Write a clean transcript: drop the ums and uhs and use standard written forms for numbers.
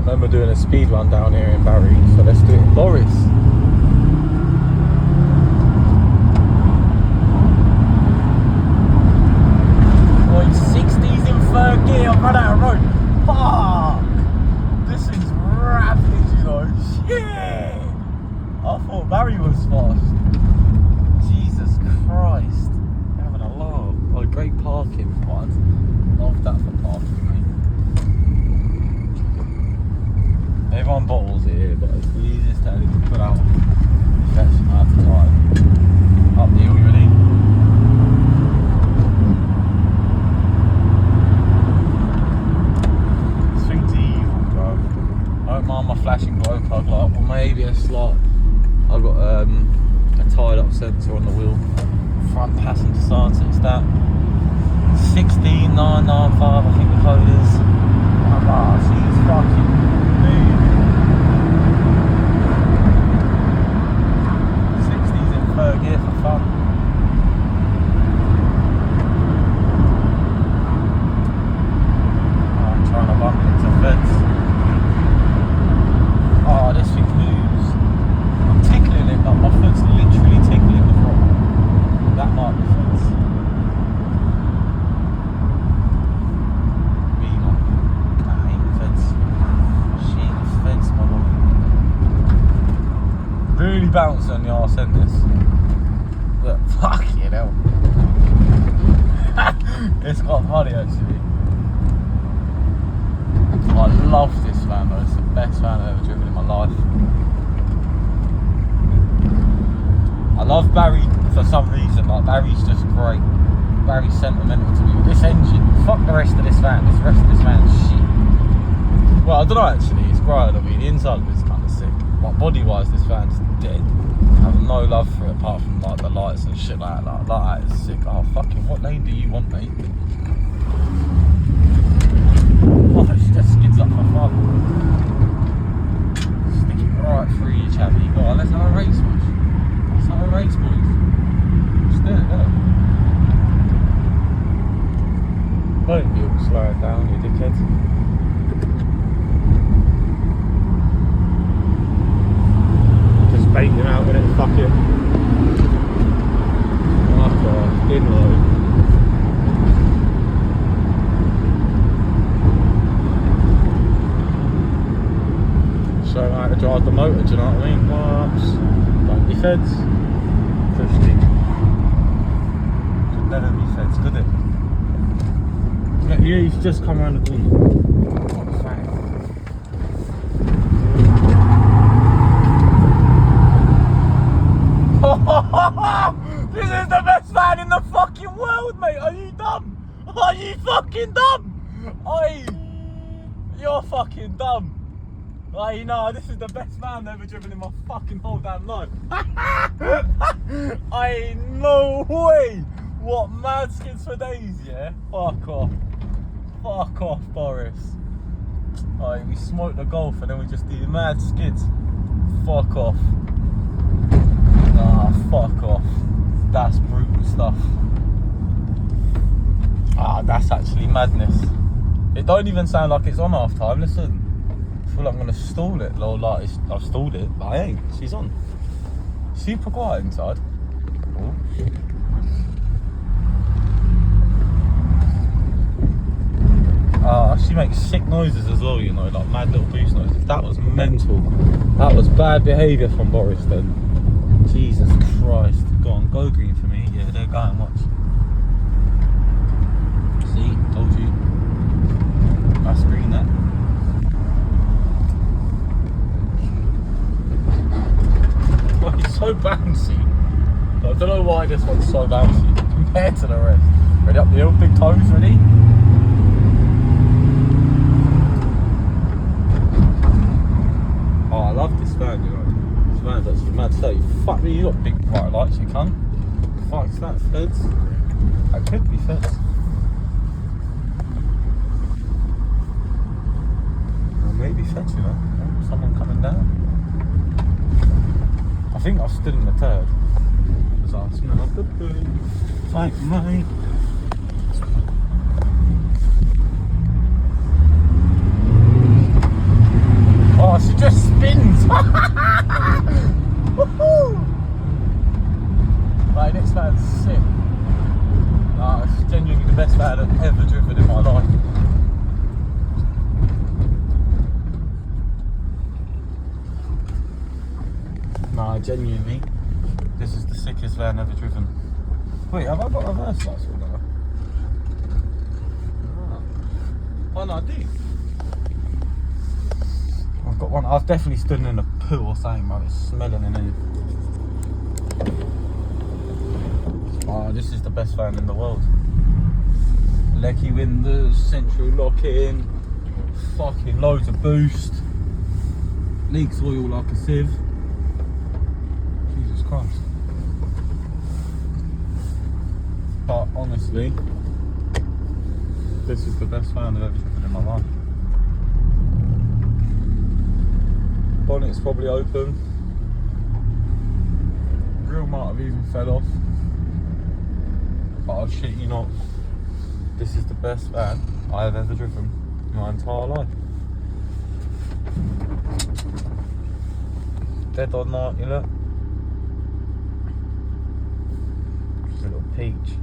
remember doing a speed run down here in Barry, so let's do it in Boris. Oh, 60s in third gear, I've run out of road. Fuck! This is rapid, you know. Shit! I thought Barry was fast. Jesus Christ. You're having a laugh. Oh, great parking pod. Love that for parking, mate. Everyone bottles it here, but it's the easiest to put out. Fetch them out the time. Up the hill, you ready? Swing to evil, bro. I don't mind my flashing glow plug light, or my ABS light. I've got a tied up sensor on the wheel. Front passenger science, it's that 16995, I think the code is. She's fucking moving. 60s in third gear for fun. I'm trying to bump into the fence. Oh, this thing moves. I'm tickling it, but my foot's literally tickling the throttle. That might be fence. Really bouncing on the arse end this. Look, fucking hell. It's got funny actually. I love this van though, it's the best van I've ever driven in my life. I love Barry for some reason, like Barry's just great. Barry's sentimental to me. But this engine, fuck the rest of this van, the rest of this van is shit. Well, I don't know actually, it's great. I mean, the inside of it's kind of sick. But body wise, this van's dead. I have no love for it apart from like the lights and shit like that. Like that is sick. Oh fucking, what lane do you want, mate? Oh, she just skids up for fun. Stick it right through you, chavvy. Go on, let's have a race, boys. Let's have a race, boys. Just do it, yeah. Don't be all slowing down, you dickhead. Bait him out with it, fuck it. Fuck off, in low. Show him how to drive the motor, do you know what I mean? Whoops. Don't be feds. 50. Should never be feds, could it? Yeah, he's just come around the corner. What a fang. This is the best van in the fucking world, mate. Are you dumb? Are you fucking dumb? You're fucking dumb. No, this is the best van I've ever driven in my fucking whole damn life. No way. What, mad skids for days, yeah? Fuck off. Fuck off, Boris. We smoked the Golf and then we just did mad skids. Fuck off. Ah, fuck off. That's brutal stuff. That's actually madness. It don't even sound like it's on half time. Listen, I feel like I'm gonna stall it. Like I've stalled it, but I ain't. She's on. Super quiet inside. Oh. She makes sick noises as well, you know, like mad little boost noises. That was mental. That was bad behaviour from Boris then. Jesus Christ. Go on, go green for me. Yeah, they're going, watch. See, told you. That's green, that. Oh, he's so bouncy. I don't know why this one's so bouncy compared to the rest. Ready up the hill, big toes, ready? Oh, I love this van, you know. This van's actually mad state. Fuck me, you got big bright lights, you cunt. Fuck's that, feds? That could be feds. Or maybe feds, you know. Someone coming down. I think I've stood in the third. Because I smell the food. Thank you, mate. No, genuinely, this is the sickest van ever driven. Wait, have I got a reverse lights or no? Oh no, I do. I've got one. I've definitely stood in a poo or something, man. It's smelling in here. Oh, this is the best van in the world. Lecky windows, central lock-in, fucking loads of boost, leaks oil like a sieve. Jesus Christ. But honestly, this is the best van I've ever driven in my life. Bonnet's probably open. Grill might have even fell off. But I'll shit you not, this is the best van I have ever driven in my entire life. Dead on 90, look. Just a little peach.